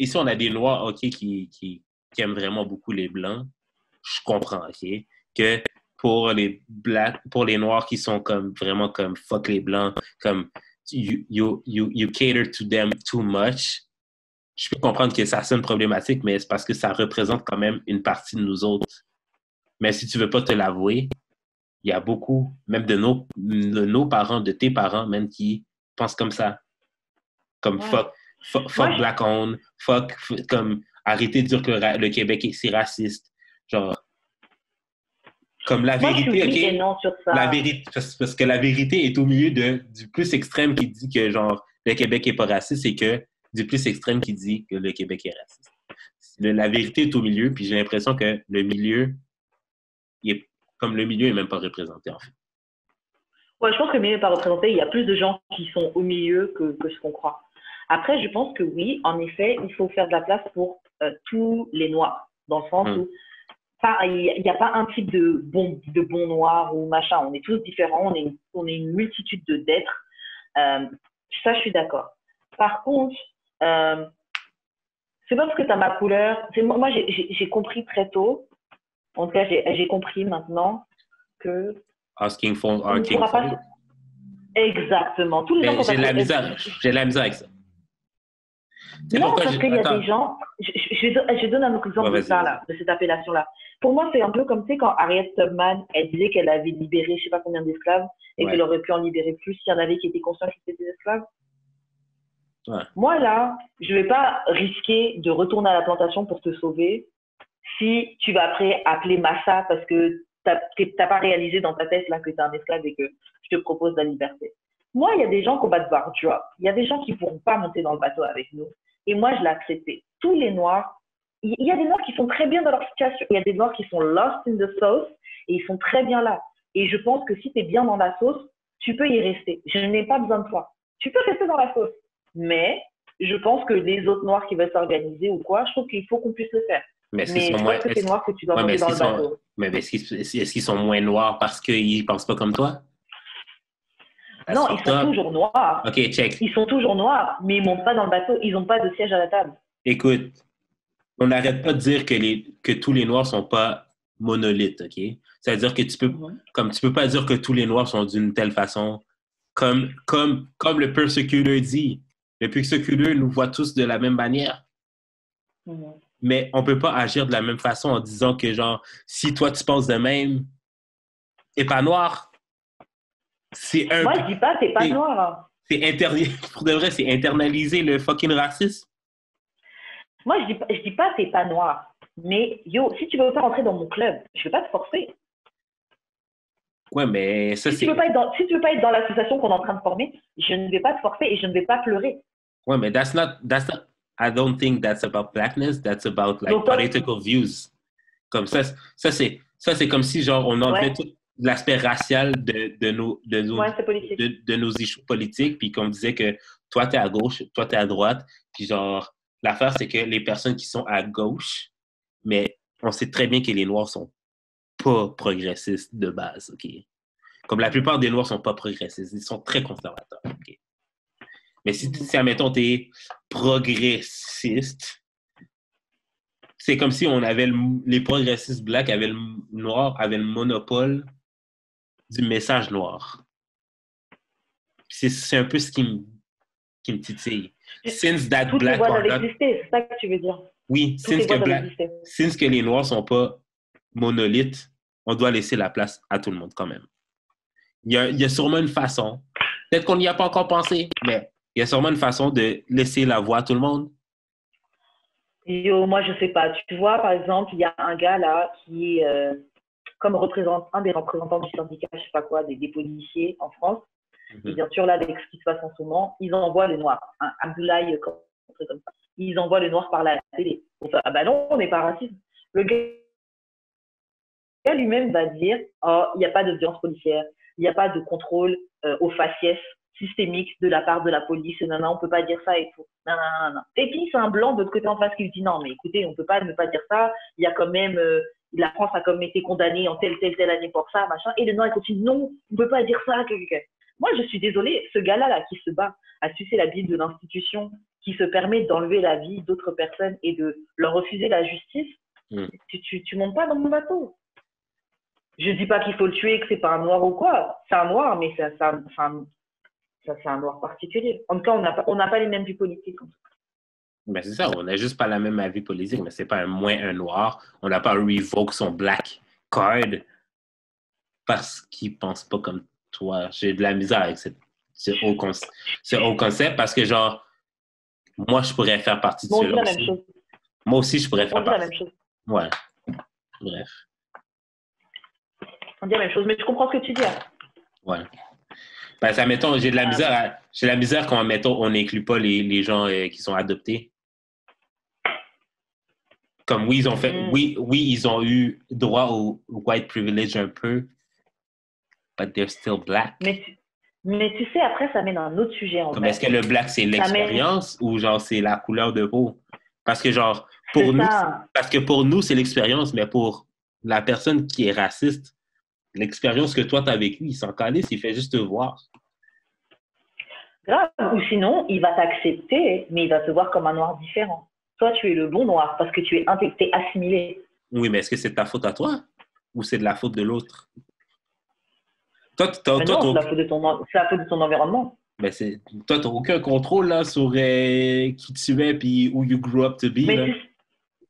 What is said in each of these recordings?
ici, on a des Noirs, OK, qui aiment vraiment beaucoup les Blancs. Je comprends, OK, que pour les Noirs qui sont comme vraiment comme fuck les Blancs, comme you cater to them too much. Je peux comprendre que ça sonne problématique, mais c'est parce que ça représente quand même une partie de nous autres. Mais si tu veux pas te l'avouer, il y a beaucoup, même de nos parents, de tes parents, même, qui pensent comme ça. Comme Ouais. fuck black owned, comme arrêtez de dire que le Québec c'est raciste. Genre, comme la Moi, je suis vérité, oui et OK? non sur La ça. vérité, parce que la vérité est au milieu du plus extrême qui dit que, genre, le Québec est pas raciste et que du plus extrême qui dit que le Québec est raciste. La vérité est au milieu, puis j'ai l'impression que le milieu est même pas représenté, en fait. Ouais, je pense que le milieu n'est pas représenté. Il y a plus de gens qui sont au milieu que ce qu'on croit. Après, je pense que oui, en effet, il faut faire de la place pour tous les noirs, dans le sens où il n'y a pas un type de bon noir ou machin. On est tous différents, on est une multitude d'êtres. Ça, je suis d'accord. Par contre, c'est pas parce que tu as ma couleur. Moi, j'ai compris très tôt, en tout cas, j'ai compris maintenant que Asking for on our ne king pourra pas. for. Exactement. Tous les gens Mais qui ont j'ai de la passé. misère. J'ai de la misère avec ça. C'est Non, pourquoi parce qu'il y a des Attends. gens. Je donne un autre Ouais, exemple de vas-y, ça, vas-y. là, de cette appellation-là. Pour moi, c'est un peu comme, tu sais, quand Harriet Tubman, elle disait qu'elle avait libéré je sais pas combien d'esclaves et qu'elle Ouais. aurait pu en libérer plus s'il y en avait qui étaient conscients qu'ils étaient des esclaves. Ouais. Moi, là, je vais pas risquer de retourner à la plantation pour te sauver si tu vas après appeler Massa parce que t'as pas réalisé dans ta tête là que tu es un esclave et que je te propose la liberté. Moi, il y a des gens qu'on va devoir, tu vois. Il y a des gens qui pourront pas monter dans le bateau avec nous. Et moi, je l'ai accepté. Tous les Noirs, il y a des Noirs qui sont très bien dans leur situation. Il y a des Noirs qui sont lost in the sauce et ils sont très bien là. Et je pense que si tu es bien dans la sauce, tu peux y rester. Je n'ai pas besoin de toi. Tu peux rester dans la sauce. Mais je pense que les autres Noirs qui veulent s'organiser ou quoi, je trouve qu'il faut qu'on puisse le faire. Mais est-ce qu'ils Mais sont c'est moins. parce que tu es noir que tu dois Ouais, mais monter est-ce dans qu'ils le sont. bateau. Mais est-ce qu'ils sont moins noirs parce qu'ils pensent pas comme toi? That's Non, ils fucked sont up. toujours noirs. OK, check. Ils sont toujours noirs, mais ils montent pas dans le bateau. Ils n'ont pas de siège à la table. Écoute, on n'arrête pas de dire que tous les noirs sont pas monolithes, OK? C'est-à-dire que tu peux pas dire que tous les noirs sont d'une telle façon. Comme le persecutor dit. Le persecutor nous voit tous de la même manière. Mhm. Mais on peut pas agir de la même façon en disant que, genre, si toi tu penses de même, t'es pas noir. C'est un Moi, peu. je dis pas, t'es pas C'est noir. Hein. pour de vrai, c'est internaliser le fucking racisme. Moi, je dis pas, t'es pas noir. Mais yo, si tu veux pas rentrer dans mon club, je vais pas te forcer. Ouais, mais ça, Si tu veux c'est. pas si tu veux pas être dans l'association qu'on est en train de former, je ne vais pas te forcer et je ne vais pas pleurer. Ouais, mais that's not, I don't think that's about blackness, that's about like Donc toi, political views. Comme ça, c'est comme si, genre, on enlevait ouais, tout l'aspect racial ouais, c'est politique. de nos issues politiques, puis qu'on disait que toi, t'es à gauche, toi, t'es à droite, puis genre, l'affaire, c'est que les personnes qui sont à gauche, mais on sait très bien que les Noirs sont pas progressistes de base, OK? Comme la plupart des Noirs sont pas progressistes, ils sont très conservateurs, OK? Mais si admettons, t'es progressiste, c'est comme si les progressistes blacks noirs avaient le monopole du message noir. C'est un peu ce qui me titille. Since that Toutes les black voix are doivent not... exister, c'est ça que tu veux dire. Oui, Toutes les voix doivent exister. since que les noirs sont pas monolithes, on doit laisser la place à tout le monde quand même. Il y a sûrement une façon, peut-être qu'on n'y a pas encore pensé, mais il y a sûrement une façon de laisser la voix à tout le monde. Yo, moi, je sais pas. Tu vois, par exemple, il y a un gars là qui est comme un des représentants du syndicat, je sais pas quoi, des policiers en France. Et Mm-hmm. bien sûr, là, avec ce qui se passe en ce moment, ils envoient les Noirs. Hein, Abdoulaye, comme ça. Ils envoient les Noirs par la télé. On fait, ah bah non, on n'est pas raciste. Le gars lui-même va dire, oh, il n'y a pas de violence policière, il n'y a pas de contrôle aux faciès systémique de la part de la police. Non, non, on ne peut pas dire ça et tout. Non, non, non, non. Et puis, c'est un blanc de l'autre côté en face qui lui dit, non, mais écoutez, on ne peut pas ne pas dire ça. Il y a quand même, la France a quand même été condamnée en telle année pour ça, machin. Et le Noir, il continue, non, on ne peut pas dire ça. Moi, je suis désolée, ce gars-là, là, qui se bat à sucer la bille de l'institution, qui se permet d'enlever la vie d'autres personnes et de leur refuser la justice, tu montes pas dans mon bateau. Je dis pas qu'il faut le tuer, que c'est pas un noir ou quoi. C'est un noir, mais c'est un noir particulier. En tout cas, on n'a pas les mêmes vues politiques. Ben c'est ça, on n'a juste pas la même avis politique, mais c'est pas moins un noir. On n'a pas revoke son black card parce qu'il pense pas comme toi. J'ai de la misère avec ce haut concept parce que, genre, moi, je pourrais faire partie de cela aussi. Moi aussi, je pourrais faire partie. On dit la même chose. Ouais. Bref. On dit la même chose, mais je comprends ce que tu dis. Ouais. Ben, ça, mettons, j'ai de la misère quand, mettons, on n'inclut pas les gens qui sont adoptés. Comme oui, ils ont eu droit au white privilege un peu, but they're still black. Mais tu sais, après, ça mène à un autre sujet. Comme est-ce que le black, c'est l'expérience ou genre c'est la couleur de peau? Parce que genre, pour nous, c'est l'expérience, mais pour la personne qui est raciste, l'expérience que toi, tu as vécue, il s'en calisse, il fait juste te voir. Grave. Ou sinon, il va t'accepter, mais il va te voir comme un noir différent. Toi, tu es le bon noir parce que tu es assimilé. Oui, mais est-ce que c'est de ta faute à toi ou c'est de la faute de l'autre? Non, c'est la faute de ton environnement. Ben toi, tu n'as aucun contrôle là, sur qui tu es et who you grew up to be.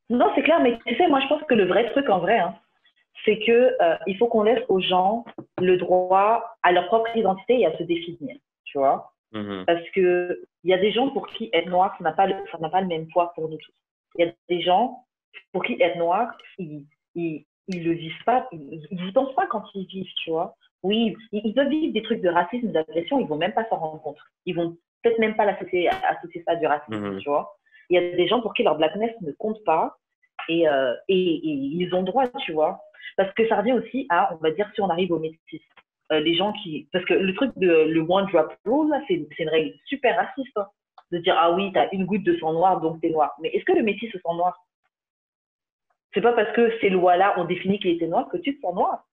Non, c'est clair, mais tu sais, moi, je pense que le vrai truc en vrai, c'est qu'il faut qu'on laisse aux gens le droit à leur propre identité et à se définir, tu vois. Parce qu'il y a des gens pour qui être noir, ça n'a pas le même poids pour nous tous. Il y a des gens pour qui être noir, ils le vivent pas, ils n'y pensent pas quand ils vivent, tu vois. Oui, ils peuvent vivre des trucs de racisme, d'agression, ils vont même pas s'en rendre compte. Ils vont peut-être même pas associer ça à du racisme, tu vois. Il y a des gens pour qui leur blackness ne compte pas et ils ont droit, tu vois. Parce que ça revient aussi à, on va dire, si on arrive au métis. Les gens parce que le truc le one drop rule, là, c'est une règle super raciste, de dire, ah oui, t'as une goutte de sang noir, donc t'es noir. Mais est-ce que le métis se sent noir? C'est pas parce que ces lois-là ont défini qu'il était noir que tu te sens noir.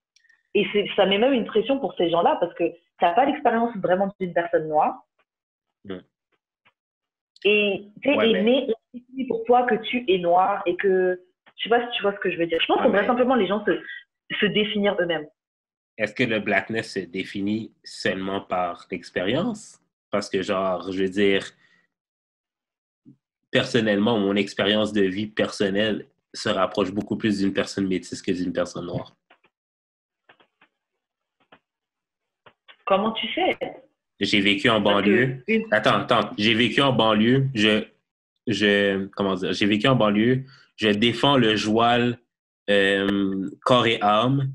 Et ça met même une pression pour ces gens-là parce que t'as pas l'expérience vraiment d'une personne noire. Et tu sais, mais on définit pour toi que tu es noir et que, je sais pas si tu vois ce que je veux dire. Je pense qu'on devrait simplement les gens se définir eux-mêmes. Est-ce que le blackness se définit seulement par l'expérience? Parce que, genre, je veux dire, personnellement, mon expérience de vie personnelle se rapproche beaucoup plus d'une personne métisse que d'une personne noire. Comment tu sais? J'ai vécu en banlieue. Attends. J'ai vécu en banlieue. Comment dire? J'ai vécu en banlieue. Je défends le joual corps et âme.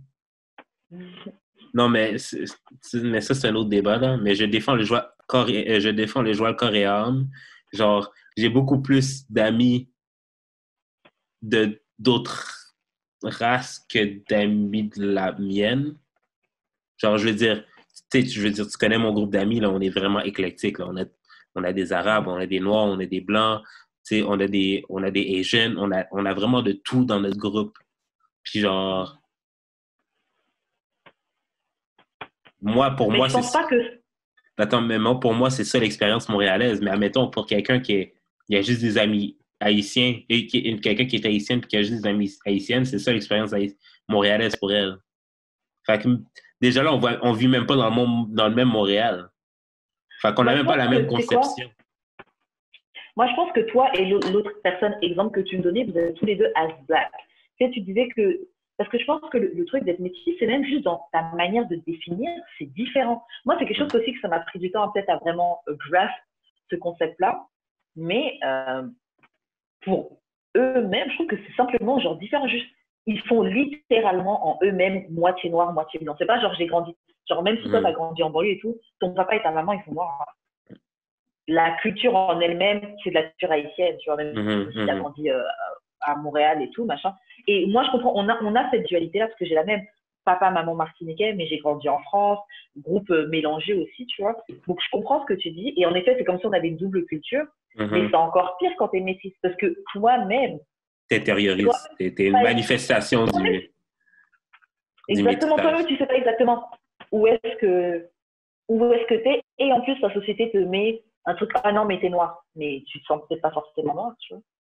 Non, mais ça, c'est un autre débat, là. Mais je défends le joual corps et âme. Genre, j'ai beaucoup plus d'amis d'autres races que d'amis de la mienne. Genre, je veux dire, tu connais mon groupe d'amis, là, on est vraiment éclectique, là. On a des Arabes, on a des Noirs, on a des Blancs, tu sais, on a des Asians, on a vraiment de tout dans notre groupe. Puis genre, pour moi, c'est ça. Attends, mais moi, pour moi, c'est ça l'expérience montréalaise. Mais admettons, pour quelqu'un il y a juste des amis haïtiens, et quelqu'un qui est haïtien puis qui a juste des amis haïtiennes, c'est ça l'expérience montréalaise pour elle. Fait que déjà là, on vit même pas dans le même Montréal. Fait qu'on n'a même pas la même conception. Moi, je pense que toi et l'autre personne, exemple que tu me donnais, vous êtes tous les deux as black. Tu disais que... Parce que je pense que le truc d'être métis, c'est même juste dans ta manière de définir, c'est différent. Moi, c'est quelque chose aussi que ça m'a pris du temps peut-être à vraiment grasp ce concept-là. Mais pour eux-mêmes, je trouve que c'est simplement genre différent. Juste, ils font littéralement en eux-mêmes moitié noir, moitié blanc. C'est pas genre j'ai grandi. Genre même si toi t'as grandi en banlieue et tout, ton papa et ta maman ils sont noirs. La culture en elle-même, c'est de la culture haïtienne. Tu vois, même si t'as grandi à Montréal et tout, machin. Et moi je comprends, on a cette dualité-là parce que j'ai la même papa, maman martiniquais, mais j'ai grandi en France, groupe mélangé aussi, tu vois. Donc je comprends ce que tu dis. Et en effet, c'est comme si on avait une double culture. Mais c'est encore pire quand t'es métisse parce que toi-même t'intériorises. T'es une manifestation du exactement, toi-même, tu sais pas exactement où est-ce que t'es. Et en plus, ta société te met Un truc, ah non, mais t'es noir. Mais tu te sens peut-être pas forcément noir, tu vois.